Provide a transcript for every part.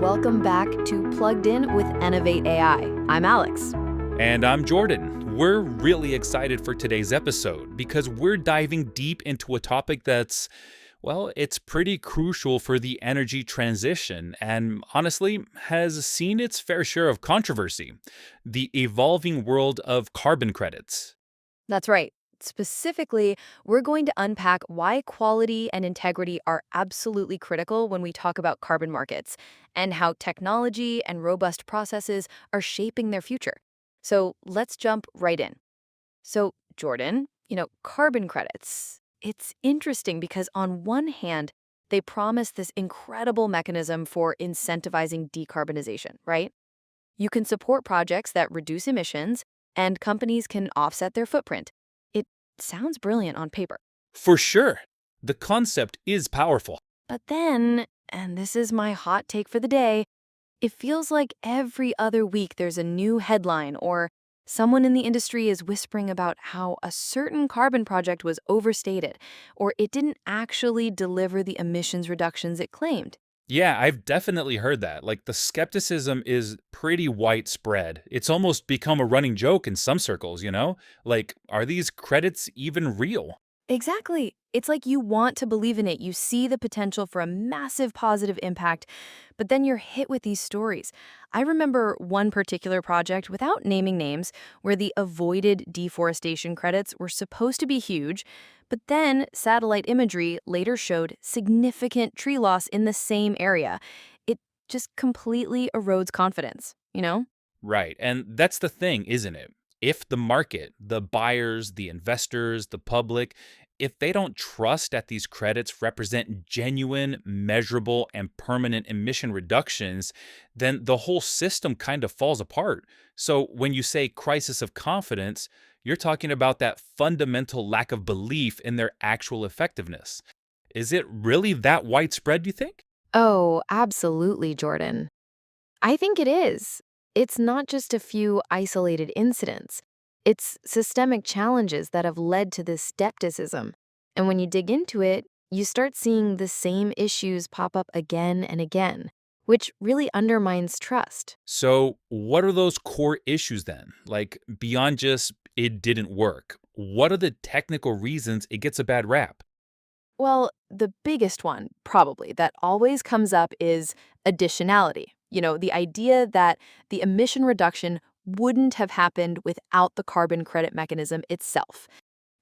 Welcome back to Plugged In with Enovate AI. I'm Alex. And I'm Jordan. We're really excited for today's episode because we're diving deep into a topic that's, well, it's pretty crucial for the energy transition and honestly has seen its fair share of controversy: the evolving world of carbon credits. That's right. Specifically, we're going to unpack why quality and integrity are absolutely critical when we talk about carbon markets, and how technology and robust processes are shaping their future. So let's jump right in. So, Jordan, carbon credits. It's interesting because on one hand, they promise this incredible mechanism for incentivizing decarbonization, right? You can support projects that reduce emissions, and companies can offset their footprint. It sounds brilliant on paper. For sure, the concept is powerful. But then, and this is my hot take for the day, it feels like every other week there's a new headline or someone in the industry is whispering about how a certain carbon project was overstated or it didn't actually deliver the emissions reductions it claimed. Yeah, I've definitely heard that. Like, the skepticism is pretty widespread. It's almost become a running joke in some circles, you know? Like, are these credits even real? Exactly. It's like you want to believe in it. You see the potential for a massive positive impact, but then you're hit with these stories. I remember one particular project, without naming names, where the avoided deforestation credits were supposed to be huge, but then satellite imagery later showed significant tree loss in the same area. It just completely erodes confidence, you know? Right. And that's the thing, isn't it? If the market, the buyers, the investors, the public, if they don't trust that these credits represent genuine, measurable, and permanent emission reductions, then the whole system kind of falls apart. So when you say crisis of confidence, you're talking about that fundamental lack of belief in their actual effectiveness. Is it really that widespread, do you think? Oh, absolutely, Jordan. I think it is. It's not just a few isolated incidents. It's systemic challenges that have led to this skepticism. And when you dig into it, you start seeing the same issues pop up again and again, which really undermines trust. So, what are those core issues then? Like, beyond just it didn't work, what are the technical reasons it gets a bad rap? Well, the biggest one, probably, that always comes up is additionality. The idea that the emission reduction wouldn't have happened without the carbon credit mechanism itself.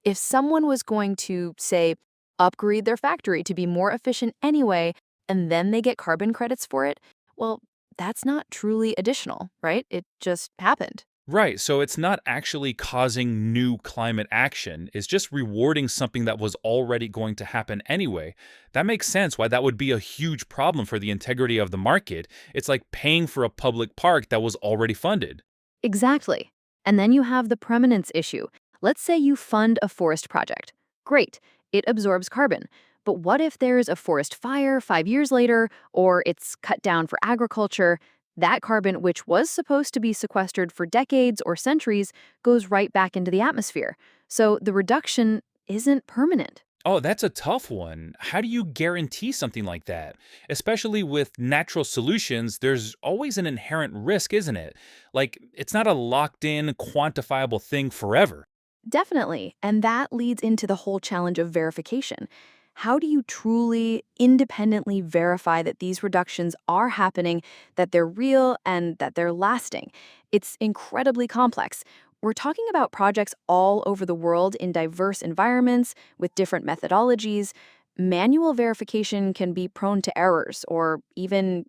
If someone was going to, say, upgrade their factory to be more efficient anyway, and then they get carbon credits for it, well, that's not truly additional, right? It just happened. Right, so it's not actually causing new climate action, it's just rewarding something that was already going to happen anyway. That makes sense why that would be a huge problem for the integrity of the market. It's like paying for a public park that was already funded. Exactly. And then you have the permanence issue. Let's say you fund a forest project. Great, it absorbs carbon. But what if there's a forest fire 5 years later, or it's cut down for agriculture? That carbon, which was supposed to be sequestered for decades or centuries, goes right back into the atmosphere. So the reduction isn't permanent. Oh, that's a tough one. How do you guarantee something like that? Especially with natural solutions, there's always an inherent risk, isn't it? Like, it's not a locked in, quantifiable thing forever. Definitely. And that leads into the whole challenge of verification. How do you truly independently verify that these reductions are happening, that they're real, and that they're lasting? It's incredibly complex. We're talking about projects all over the world in diverse environments with different methodologies. Manual verification can be prone to errors or even,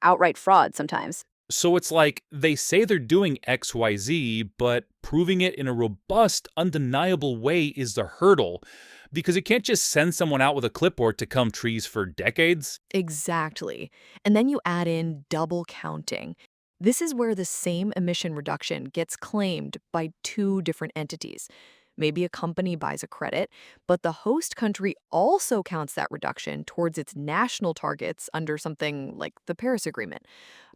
outright fraud sometimes. So it's like they say they're doing XYZ, but proving it in a robust, undeniable way is the hurdle. Because you can't just send someone out with a clipboard to come trees for decades. Exactly. And then you add in double counting. This is where the same emission reduction gets claimed by two different entities. Maybe a company buys a credit, but the host country also counts that reduction towards its national targets under something like the Paris Agreement.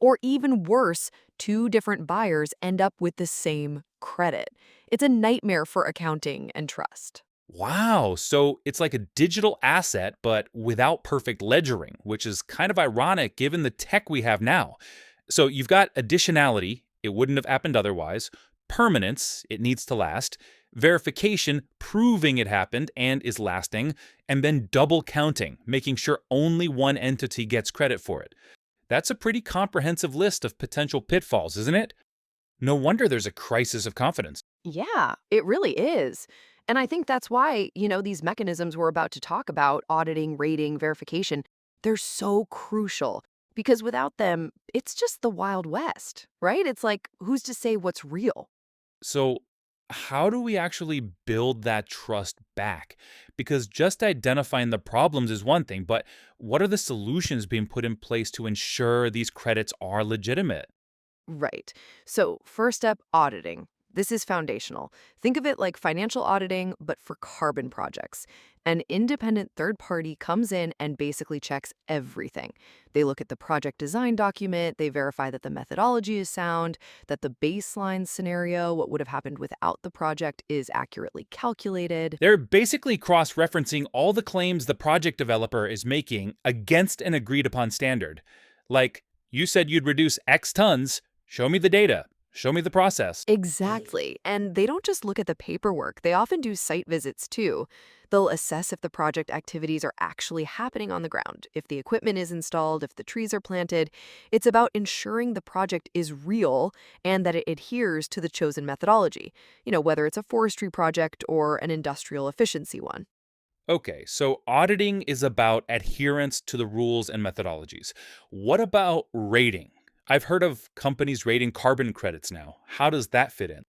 Or even worse, two different buyers end up with the same credit. It's a nightmare for accounting and trust. Wow. So it's like a digital asset, but without perfect ledgering, which is kind of ironic given the tech we have now. So you've got additionality, it wouldn't have happened otherwise, permanence, it needs to last, verification, proving it happened and is lasting, and then double counting, making sure only one entity gets credit for it. That's a pretty comprehensive list of potential pitfalls, isn't it? No wonder there's a crisis of confidence. Yeah, it really is. And I think that's why, these mechanisms we're about to talk about, auditing, rating, verification, they're so crucial because without them, it's just the Wild West, right? It's like, who's to say what's real? So, how do we actually build that trust back? Because just identifying the problems is one thing, but what are the solutions being put in place to ensure these credits are legitimate? Right. So, first step, auditing. This is foundational. Think of it like financial auditing, but for carbon projects. An independent third party comes in and basically checks everything. They look at the project design document, they verify that the methodology is sound, that the baseline scenario, what would have happened without the project, is accurately calculated. They're basically cross referencing all the claims the project developer is making against an agreed upon standard. Like, you said you'd reduce X tons, show me the data, show me the process. Exactly. And they don't just look at the paperwork, they often do site visits too. They'll assess if the project activities are actually happening on the ground, if the equipment is installed, if the trees are planted. It's about ensuring the project is real and that it adheres to the chosen methodology, whether it's a forestry project or an industrial efficiency one. Okay, so auditing is about adherence to the rules and methodologies. What about rating? I've heard of companies rating carbon credits now. How does that fit in?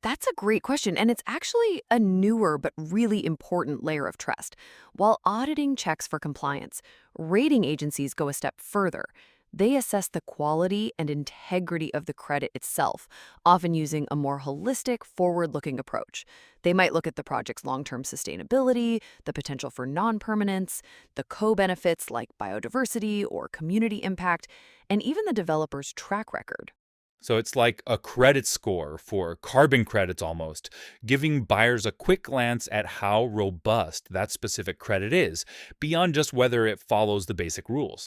That's a great question, and it's actually a newer but really important layer of trust. While auditing checks for compliance, rating agencies go a step further. They assess the quality and integrity of the credit itself, often using a more holistic, forward-looking approach. They might look at the project's long-term sustainability, the potential for non-permanence, the co-benefits like biodiversity or community impact, and even the developer's track record. So it's like a credit score for carbon credits almost, giving buyers a quick glance at how robust that specific credit is, beyond just whether it follows the basic rules.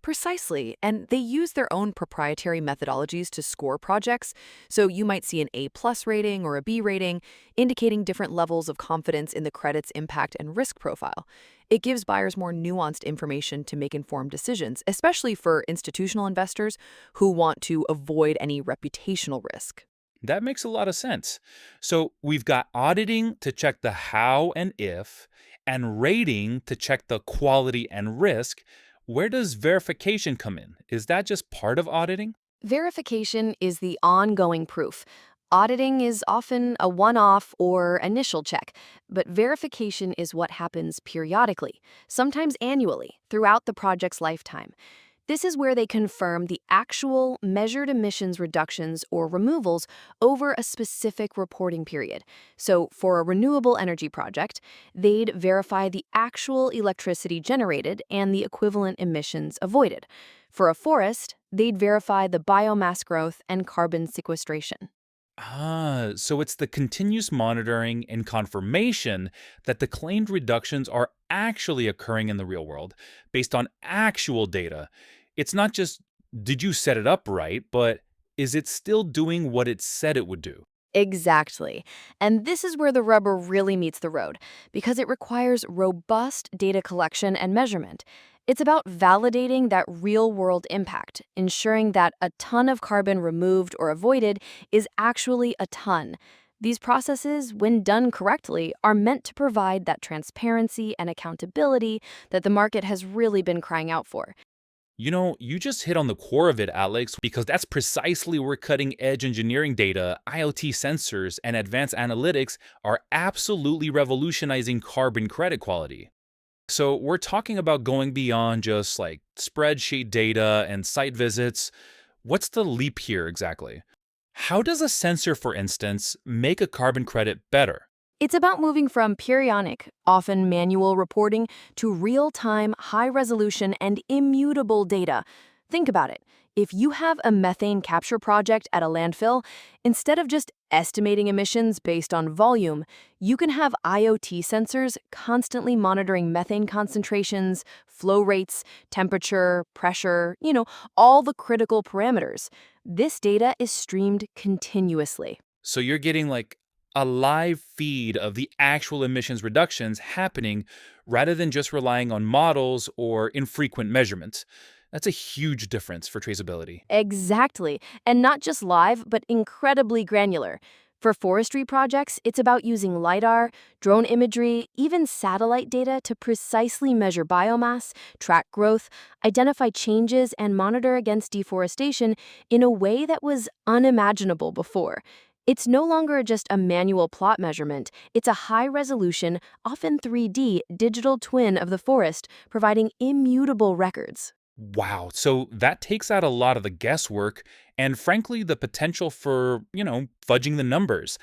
Precisely, and they use their own proprietary methodologies to score projects, so you might see an A+ rating or a B rating, indicating different levels of confidence in the credit's impact and risk profile. It gives buyers more nuanced information to make informed decisions, especially for institutional investors who want to avoid any reputational risk. That makes a lot of sense. So we've got auditing to check the how and if, and rating to check the quality and risk. Where does verification come in? Is that just part of auditing? Verification is the ongoing proof. Auditing is often a one-off or initial check, but verification is what happens periodically, sometimes annually, throughout the project's lifetime. This is where they confirm the actual measured emissions reductions or removals over a specific reporting period. So, for a renewable energy project, they'd verify the actual electricity generated and the equivalent emissions avoided. For a forest, they'd verify the biomass growth and carbon sequestration. So it's the continuous monitoring and confirmation that the claimed reductions are actually occurring in the real world based on actual data. It's not just, did you set it up right, but is it still doing what it said it would do? Exactly. And this is where the rubber really meets the road, because it requires robust data collection and measurement. It's about validating that real world impact, ensuring that a ton of carbon removed or avoided is actually a ton. These processes, when done correctly, are meant to provide that transparency and accountability that the market has really been crying out for. You just hit on the core of it, Alex, because that's precisely where cutting edge engineering data, IoT sensors, and advanced analytics are absolutely revolutionizing carbon credit quality. So, we're talking about going beyond just like spreadsheet data and site visits. What's the leap here exactly? How does a sensor, for instance, make a carbon credit better? It's about moving from periodic, often manual reporting to real-time, high-resolution, and immutable data. Think about it. If you have a methane capture project at a landfill, instead of just estimating emissions based on volume, you can have IoT sensors constantly monitoring methane concentrations, flow rates, temperature, pressure, all the critical parameters. This data is streamed continuously. So you're getting like a live feed of the actual emissions reductions happening rather than just relying on models or infrequent measurements. That's a huge difference for traceability. Exactly. And not just live, but incredibly granular. For forestry projects, it's about using LiDAR, drone imagery, even satellite data to precisely measure biomass, track growth, identify changes, and monitor against deforestation in a way that was unimaginable before. It's no longer just a manual plot measurement, it's a high resolution, often 3D, digital twin of the forest, providing immutable records. Wow. So that takes out a lot of the guesswork and, frankly, the potential for, fudging the numbers.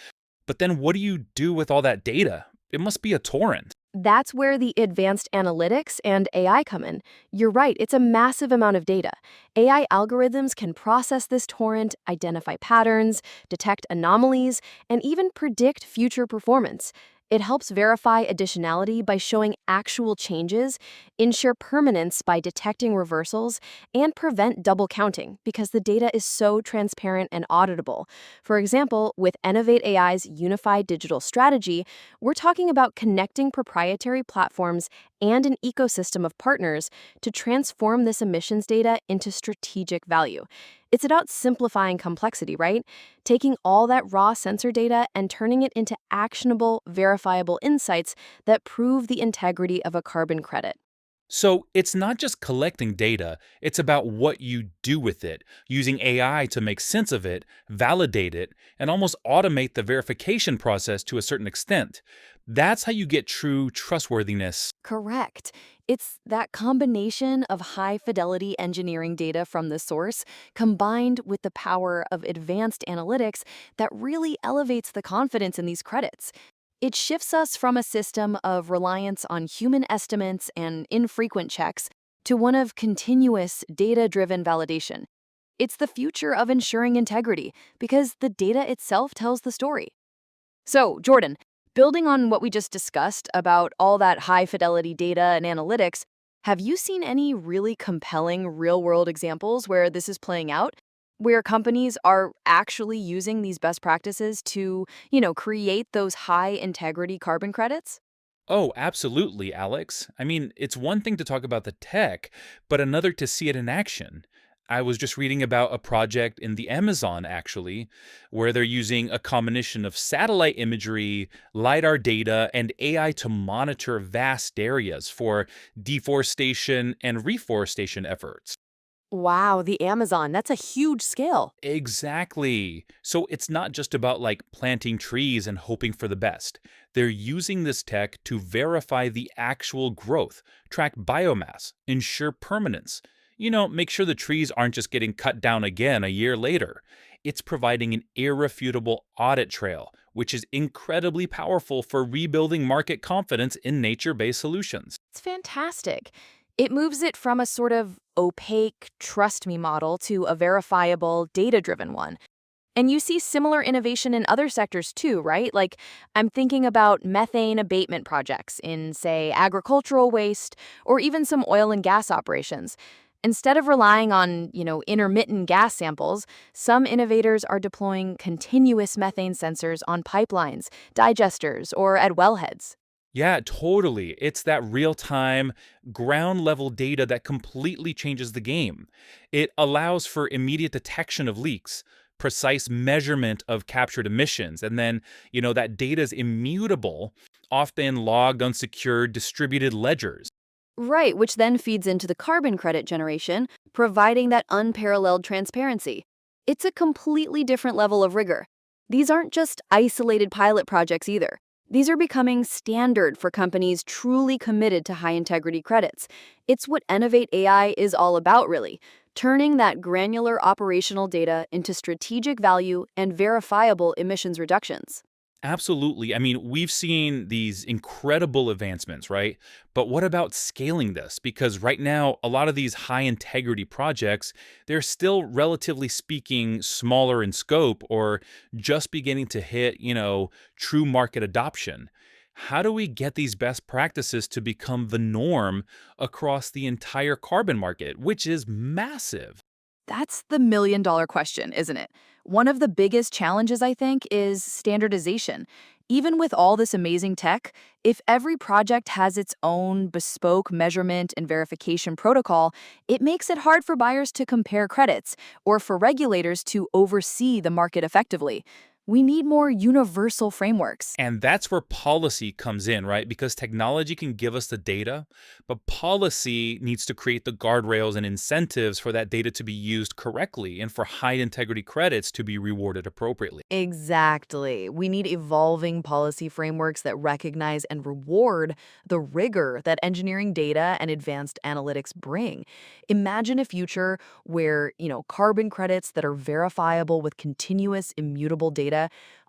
But then what do you do with all that data? It must be a torrent. That's where the advanced analytics and AI come in. You're right, it's a massive amount of data. AI algorithms can process this torrent, identify patterns, detect anomalies, and even predict future performance. It helps verify additionality by showing actual changes, ensure permanence by detecting reversals, and prevent double counting because the data is so transparent and auditable. For example, with Enovate AI's unified digital strategy, we're talking about connecting proprietary platforms and an ecosystem of partners to transform this emissions data into strategic value. It's about simplifying complexity, right? Taking all that raw sensor data and turning it into actionable, verifiable insights that prove the integrity of a carbon credit. So it's not just collecting data, it's about what you do with it, using AI to make sense of it, validate it, and almost automate the verification process to a certain extent. That's how you get true trustworthiness. Correct. It's that combination of high fidelity engineering data from the source combined with the power of advanced analytics that really elevates the confidence in these credits. It shifts us from a system of reliance on human estimates and infrequent checks to one of continuous data driven validation. It's the future of ensuring integrity because the data itself tells the story. So, Jordan, building on what we just discussed about all that high fidelity data and analytics, have you seen any really compelling real world examples where this is playing out? Where companies are actually using these best practices to, create those high integrity carbon credits? Oh, absolutely, Alex. I mean, it's one thing to talk about the tech, but another to see it in action. I was just reading about a project in the Amazon, actually, where they're using a combination of satellite imagery, LiDAR data, and AI to monitor vast areas for deforestation and reforestation efforts. Wow, the Amazon, that's a huge scale. Exactly. So it's not just about like planting trees and hoping for the best. They're using this tech to verify the actual growth, track biomass, ensure permanence. Make sure the trees aren't just getting cut down again a year later. It's providing an irrefutable audit trail, which is incredibly powerful for rebuilding market confidence in nature based solutions. It's fantastic. It moves it from a sort of opaque, trust me model to a verifiable, data driven one. And you see similar innovation in other sectors too, right? Like, I'm thinking about methane abatement projects in, say, agricultural waste or even some oil and gas operations. Instead of relying on, intermittent gas samples, some innovators are deploying continuous methane sensors on pipelines, digesters, or at wellheads. Yeah, totally. It's that real time, ground level data that completely changes the game. It allows for immediate detection of leaks, precise measurement of captured emissions, and then, that data is immutable, often logged on secure distributed ledgers. Right, which then feeds into the carbon credit generation, providing that unparalleled transparency. It's a completely different level of rigor. These aren't just isolated pilot projects either. These are becoming standard for companies truly committed to high integrity credits. It's what Enovate AI is all about, really, turning that granular operational data into strategic value and verifiable emissions reductions. Absolutely. I mean, we've seen these incredible advancements, right? But what about scaling this? Because right now, a lot of these high integrity projects, they're still relatively speaking smaller in scope or just beginning to hit, true market adoption. How do we get these best practices to become the norm across the entire carbon market, which is massive? That's the million-dollar question, isn't it? One of the biggest challenges, I think, is standardization. Even with all this amazing tech, if every project has its own bespoke measurement and verification protocol, it makes it hard for buyers to compare credits or for regulators to oversee the market effectively. We need more universal frameworks. And that's where policy comes in, right? Because technology can give us the data, but policy needs to create the guardrails and incentives for that data to be used correctly and for high integrity credits to be rewarded appropriately. Exactly. We need evolving policy frameworks that recognize and reward the rigor that engineering data and advanced analytics bring. Imagine a future where, carbon credits that are verifiable with continuous immutable data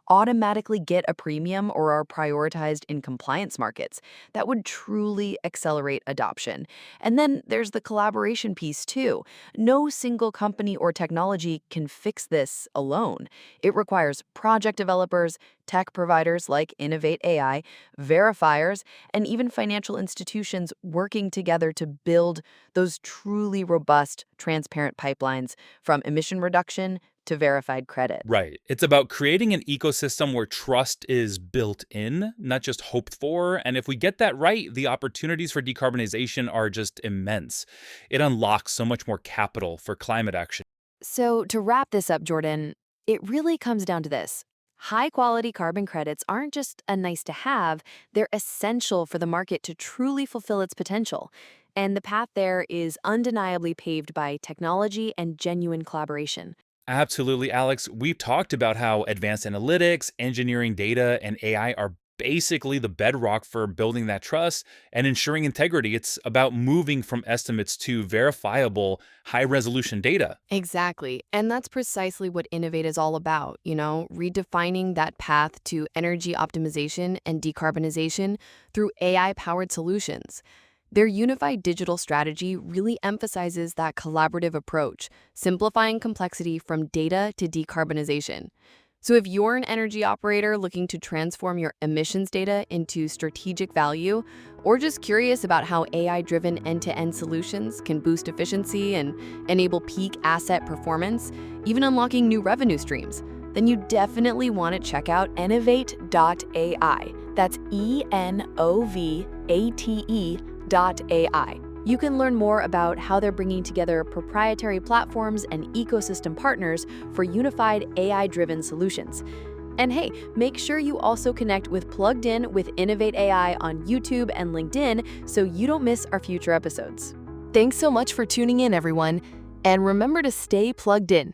automatically get a premium or are prioritized in compliance markets. That would truly accelerate adoption. And then there's the collaboration piece too. No single company or technology can fix this alone. It requires project developers, tech providers like Enovate AI, verifiers, and even financial institutions working together to build those truly robust, transparent pipelines from emission reduction to verified credit. Right. It's about creating an ecosystem where trust is built in, not just hoped for. And if we get that right, the opportunities for decarbonization are just immense. It unlocks so much more capital for climate action. So, to wrap this up, Jordan, it really comes down to this. High quality carbon credits aren't just a nice to have, they're essential for the market to truly fulfill its potential. And the path there is undeniably paved by technology and genuine collaboration. Absolutely, Alex. We've talked about how advanced analytics, engineering data, and AI are basically the bedrock for building that trust and ensuring integrity. It's about moving from estimates to verifiable, high resolution data. Exactly. And that's precisely what Innovate is all about, redefining that path to energy optimization and decarbonization through AI powered solutions. Their unified digital strategy really emphasizes that collaborative approach, simplifying complexity from data to decarbonization. So, if you're an energy operator looking to transform your emissions data into strategic value, or just curious about how AI driven end to end solutions can boost efficiency and enable peak asset performance, even unlocking new revenue streams, then you definitely want to check out Enovate.ai. That's ENOVATE.ai. You can learn more about how they're bringing together proprietary platforms and ecosystem partners for unified AI-driven solutions. And hey, make sure you also connect with Plugged In with Innovate AI on YouTube and LinkedIn so you don't miss our future episodes. Thanks so much for tuning in, everyone. And remember to stay plugged in.